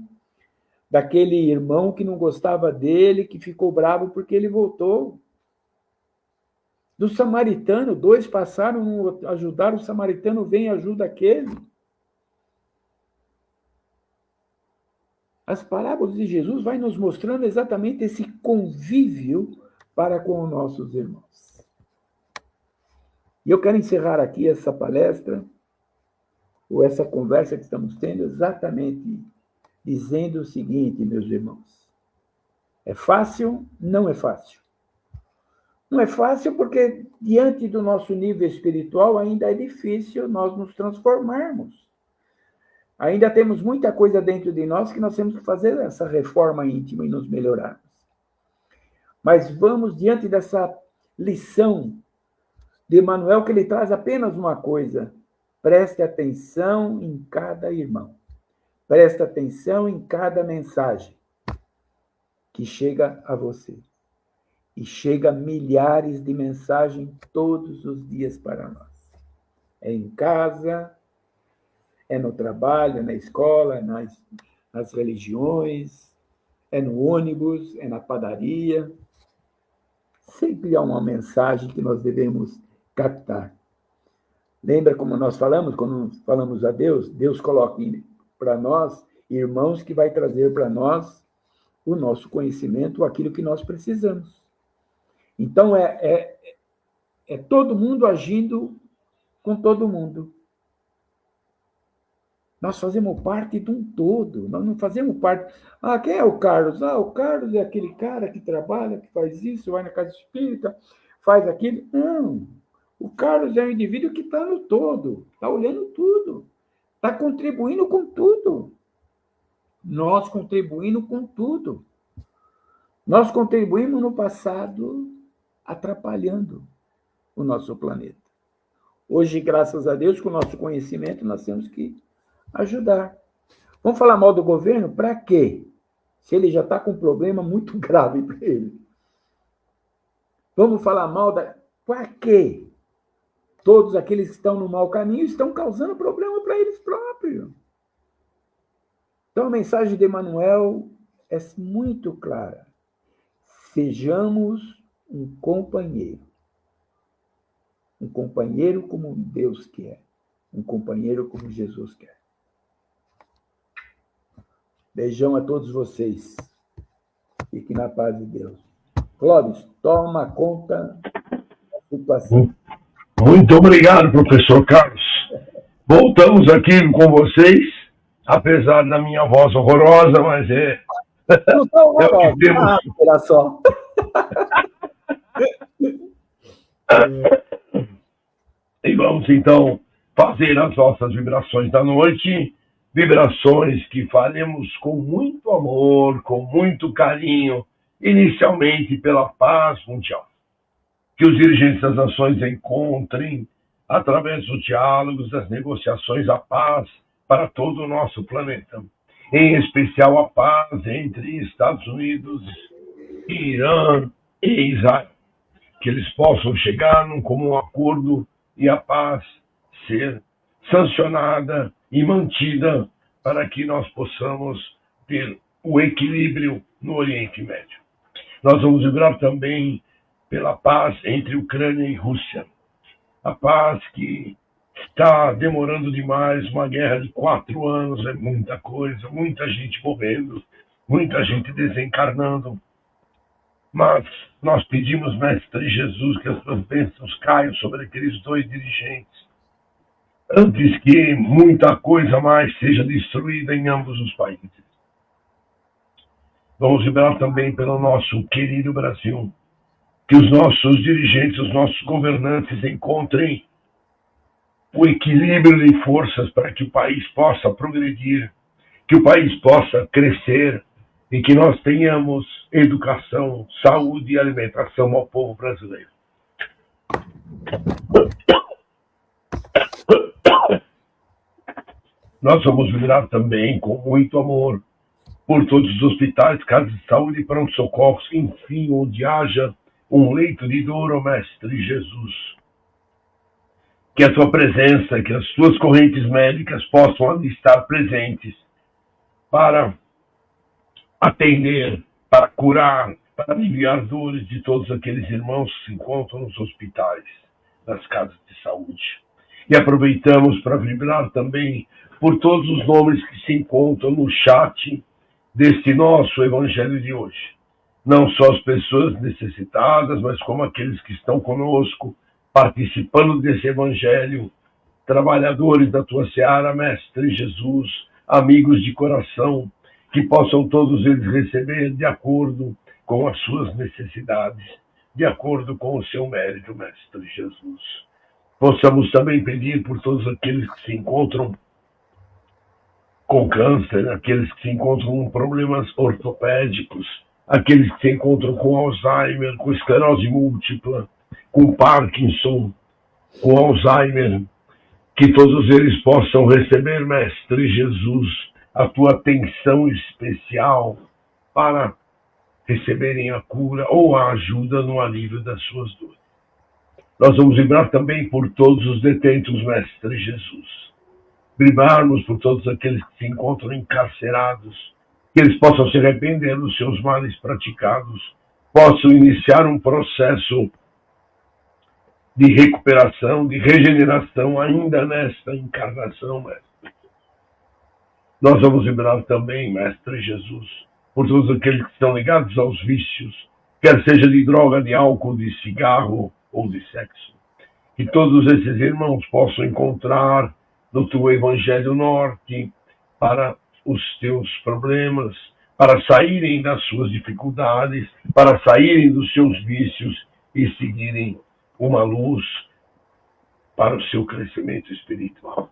daquele irmão que não gostava dele, que ficou bravo porque ele voltou. Do samaritano, 2 passaram a ajudar, o samaritano vem e ajuda aquele. As parábolas de Jesus vai nos mostrando exatamente esse convívio para com os nossos irmãos. E eu quero encerrar aqui essa palestra, ou essa conversa que estamos tendo, exatamente dizendo o seguinte, meus irmãos. É fácil? Não é fácil. Não é fácil porque, diante do nosso nível espiritual, ainda é difícil nós nos transformarmos. Ainda temos muita coisa dentro de nós que nós temos que fazer essa reforma íntima e nos melhorarmos. Mas vamos, diante dessa lição de Emmanuel, que ele traz apenas uma coisa: preste atenção em cada irmão. Preste atenção em cada mensagem que chega a você. E chega milhares de mensagens todos os dias para nós. É em casa, é no trabalho, é na escola, é nas religiões, é no ônibus, é na padaria. Sempre há uma mensagem que nós devemos captar. Lembra como nós falamos, quando falamos a Deus? Deus coloca para nós irmãos que vai trazer para nós o nosso conhecimento, aquilo que nós precisamos. Então, é todo mundo agindo com todo mundo. Nós fazemos parte de um todo, nós não fazemos parte... quem é o Carlos? O Carlos é aquele cara que trabalha, que faz isso, vai na casa espírita, faz aquilo. Não, o Carlos é um indivíduo que está no todo, está olhando tudo, está contribuindo com tudo. Nós contribuindo com tudo. Nós contribuímos no passado atrapalhando o nosso planeta. Hoje, graças a Deus, com o nosso conhecimento, nós temos que ajudar. Vamos falar mal do governo? Para quê? Se ele já está com um problema muito grave para ele. Vamos falar mal da... Para quê? Todos aqueles que estão no mau caminho estão causando problema para eles próprios. Então, a mensagem de Emmanuel é muito clara. Sejamos um companheiro. Um companheiro como Deus quer. Um companheiro como Jesus quer. Beijão a todos vocês. Fiquem na paz de Deus. Clóvis, toma conta da situação. Muito obrigado, professor Carlos. Voltamos aqui com vocês, apesar da minha voz horrorosa, mas Não estou horrorosa. o que temos. Olha só. E vamos, então, fazer as nossas vibrações da noite, vibrações que faremos com muito amor, com muito carinho, inicialmente pela paz mundial. Que os dirigentes das nações encontrem, através dos diálogos, das negociações, a paz para todo o nosso planeta. Em especial a paz entre Estados Unidos, Irã e Israel. Que eles possam chegar num comum acordo e a paz ser sancionada e mantida para que nós possamos ter o equilíbrio no Oriente Médio. Nós vamos vibrar também pela paz entre Ucrânia e Rússia. A paz que está demorando demais, uma guerra de 4 anos, é muita coisa, muita gente morrendo, muita gente desencarnando. Mas nós pedimos, Mestre Jesus, que as suas bênçãos caiam sobre aqueles 2 dirigentes, antes que muita coisa mais seja destruída em ambos os países. Vamos vibrar também pelo nosso querido Brasil, que os nossos dirigentes, os nossos governantes encontrem o equilíbrio de forças para que o país possa progredir, que o país possa crescer e que nós tenhamos educação, saúde e alimentação ao povo brasileiro. Nós vamos vibrar também com muito amor por todos os hospitais, casas de saúde e pronto-socorros, enfim, onde haja um leito de dor, ó Mestre Jesus. Que a tua presença, que as tuas correntes médicas possam ali estar presentes para atender, para curar, para aliviar dores de todos aqueles irmãos que se encontram nos hospitais, nas casas de saúde. E aproveitamos para vibrar também por todos os nomes que se encontram no chat deste nosso evangelho de hoje. Não só as pessoas necessitadas, mas como aqueles que estão conosco, participando desse evangelho, trabalhadores da tua seara, Mestre Jesus, amigos de coração, que possam todos eles receber de acordo com as suas necessidades, de acordo com o seu mérito, Mestre Jesus. Possamos também pedir por todos aqueles que se encontram com câncer, aqueles que se encontram com problemas ortopédicos, aqueles que se encontram com Alzheimer, com esclerose múltipla, com Parkinson, com Alzheimer, que todos eles possam receber, Mestre Jesus, a tua atenção especial para receberem a cura ou a ajuda no alívio das suas dores. Nós vamos vibrar também por todos os detentos, Mestre Jesus. Vibrarmos por todos aqueles que se encontram encarcerados, que eles possam se arrepender dos seus males praticados, possam iniciar um processo de recuperação, de regeneração ainda nesta encarnação, Mestre. Nós vamos vibrar também, Mestre Jesus, por todos aqueles que estão ligados aos vícios, quer seja de droga, de álcool, de cigarro ou de sexo. Que todos esses irmãos possam encontrar no teu Evangelho norte para os teus problemas, para saírem das suas dificuldades, para saírem dos seus vícios e seguirem uma luz para o seu crescimento espiritual.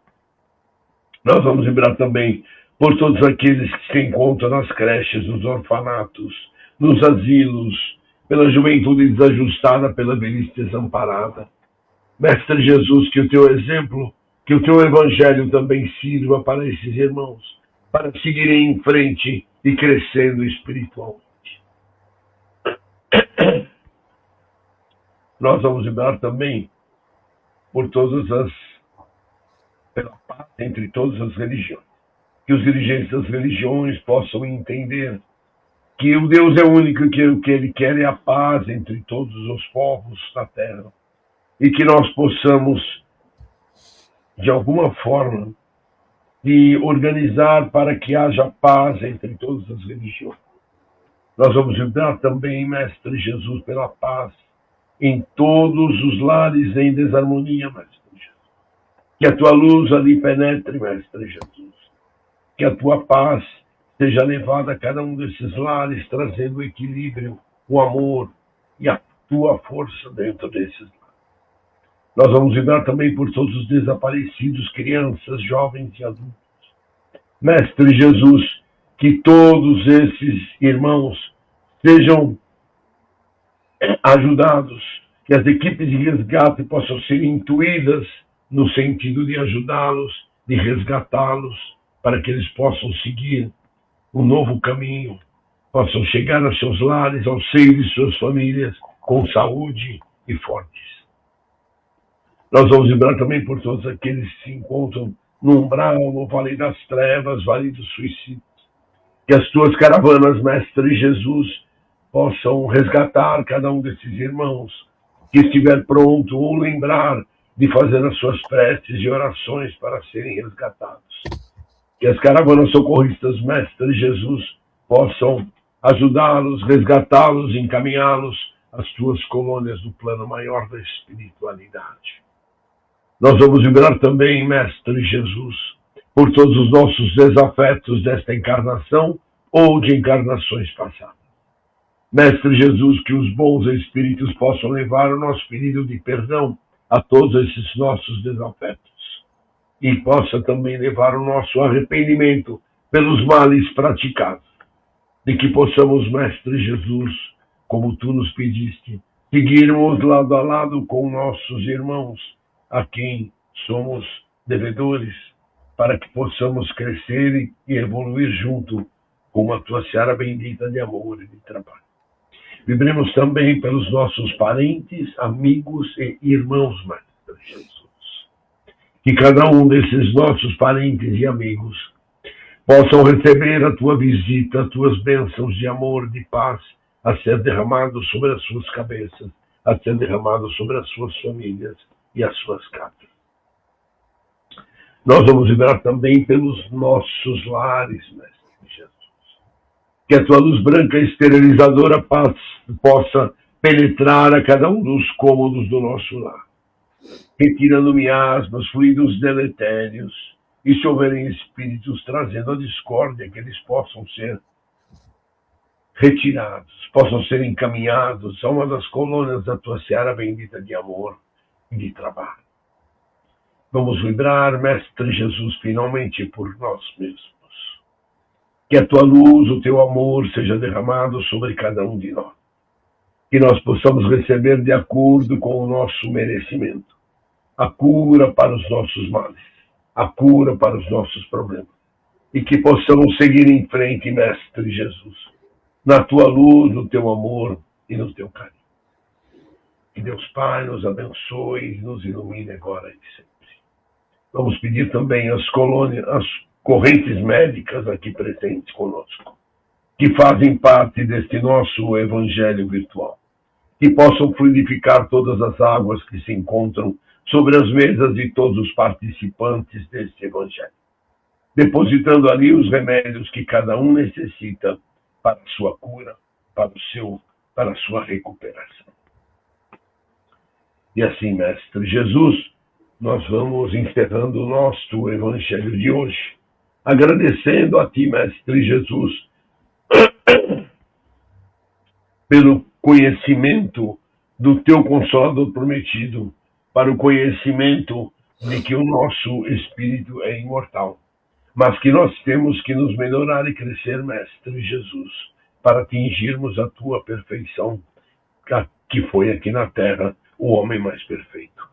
Nós vamos lembrar também por todos aqueles que se encontram nas creches, nos orfanatos, nos asilos, pela juventude desajustada, pela velhice desamparada. Mestre Jesus, que o teu exemplo, que o teu evangelho também sirva para esses irmãos, para seguirem em frente e crescendo espiritualmente. Nós vamos lembrar também por pela paz entre todas as religiões. Que os dirigentes das religiões possam entender que o Deus é único, que o que Ele quer é a paz entre todos os povos da terra. E que nós possamos, de alguma forma, de organizar para que haja paz entre todas as religiões. Nós vamos lembrar também, Mestre Jesus, pela paz em todos os lares em desarmonia, Mestre Jesus. Que a tua luz ali penetre, Mestre Jesus. Que a tua paz seja levada a cada um desses lares, trazendo o equilíbrio, o amor e a tua força dentro desses lares. Nós vamos lembrar também por todos os desaparecidos, crianças, jovens e adultos. Mestre Jesus, que todos esses irmãos sejam ajudados, que as equipes de resgate possam ser intuídas no sentido de ajudá-los, de resgatá-los, para que eles possam seguir um novo caminho, possam chegar aos seus lares, ao seio de suas famílias, com saúde e fortes. Nós vamos lembrar também por todos aqueles que se encontram no umbral, no vale das trevas, vale dos suicídios. Que as tuas caravanas, Mestre Jesus, possam resgatar cada um desses irmãos que estiver pronto ou lembrar de fazer as suas preces e orações para serem resgatados. Que as caravanas socorristas, Mestre Jesus, possam ajudá-los, resgatá-los, encaminhá-los às tuas colônias do plano maior da espiritualidade. Nós vamos lembrar também, Mestre Jesus, por todos os nossos desafetos desta encarnação ou de encarnações passadas. Mestre Jesus, que os bons espíritos possam levar o nosso pedido de perdão a todos esses nossos desafetos e possa também levar o nosso arrependimento pelos males praticados. De que possamos, Mestre Jesus, como tu nos pediste, seguirmos lado a lado com nossos irmãos, a quem somos devedores, para que possamos crescer e evoluir junto com a tua seara bendita de amor e de trabalho. Vibremos também pelos nossos parentes, amigos e irmãos, Mestre Jesus. Que cada um desses nossos parentes e amigos possam receber a tua visita, as tuas bênçãos de amor, de paz, a ser derramado sobre as suas cabeças, a ser derramado sobre as suas famílias e as suas casas. Nós vamos vibrar também pelos nossos lares, Mestre Jesus. Que a tua luz branca esterilizadora possa penetrar a cada um dos cômodos do nosso lar, retirando miasmas, fluidos deletérios, e se houverem espíritos trazendo a discórdia, que eles possam ser retirados, possam ser encaminhados a uma das colônias da tua seara bendita de amor e de trabalho. Vamos vibrar, Mestre Jesus, finalmente por nós mesmos. Que a tua luz, o teu amor seja derramado sobre cada um de nós. Que nós possamos receber de acordo com o nosso merecimento. a cura para os nossos males, a cura para os nossos problemas. E que possamos seguir em frente, Mestre Jesus, na tua luz, no teu amor e no teu carinho. Que Deus Pai nos abençoe e nos ilumine agora e sempre. Vamos pedir também às colônias, às correntes médicas aqui presentes conosco, que fazem parte deste nosso evangelho virtual, que possam fluidificar todas as águas que se encontram sobre as mesas de todos os participantes deste evangelho, depositando ali os remédios que cada um necessita para a sua cura, para a sua recuperação. E assim, Mestre Jesus, nós vamos encerrando o nosso evangelho de hoje, agradecendo a ti, Mestre Jesus, pelo conhecimento do teu Consolador prometido, para o conhecimento de que o nosso espírito é imortal, mas que nós temos que nos melhorar e crescer, Mestre Jesus, para atingirmos a tua perfeição, que foi aqui na terra o homem mais perfeito.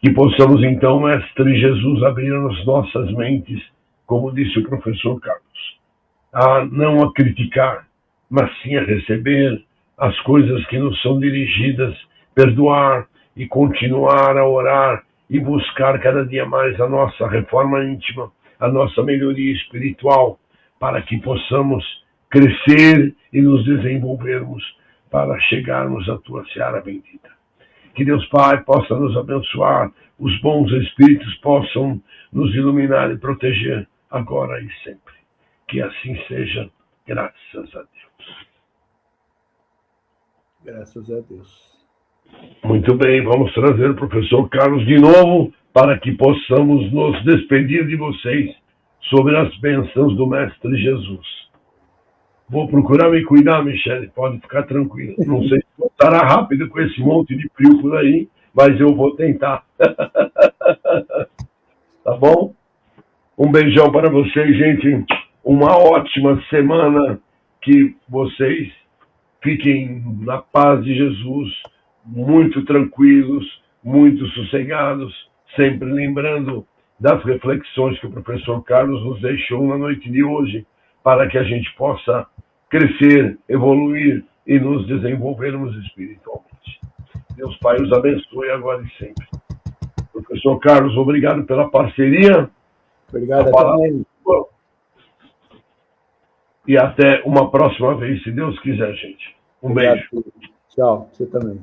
Que possamos então, Mestre Jesus, abrir as nossas mentes, como disse o professor Carlos, não a criticar, mas sim a receber as coisas que nos são dirigidas, perdoar e continuar a orar e buscar cada dia mais a nossa reforma íntima, a nossa melhoria espiritual, para que possamos crescer e nos desenvolvermos para chegarmos à tua seara bendita. Que Deus Pai possa nos abençoar, os bons espíritos possam nos iluminar e proteger agora e sempre. Que assim seja, graças a Deus. Graças a Deus. Muito bem, vamos trazer o professor Carlos de novo para que possamos nos despedir de vocês sobre as bênçãos do Mestre Jesus. Vou procurar me cuidar, Michele, pode ficar tranquilo. Não sei se voltará rápido com esse monte de frio por aí, mas eu vou tentar. Tá bom? Um beijão para vocês, gente. Uma ótima semana. Que vocês fiquem na paz de Jesus, muito tranquilos, muito sossegados, sempre lembrando das reflexões que o professor Carlos nos deixou na noite de hoje, para que a gente possa crescer, evoluir e nos desenvolvermos espiritualmente. Deus Pai os abençoe agora e sempre. Professor Carlos, obrigado pela parceria. Obrigado também. E até uma próxima vez, se Deus quiser, gente. Um beijo. Tchau, você também.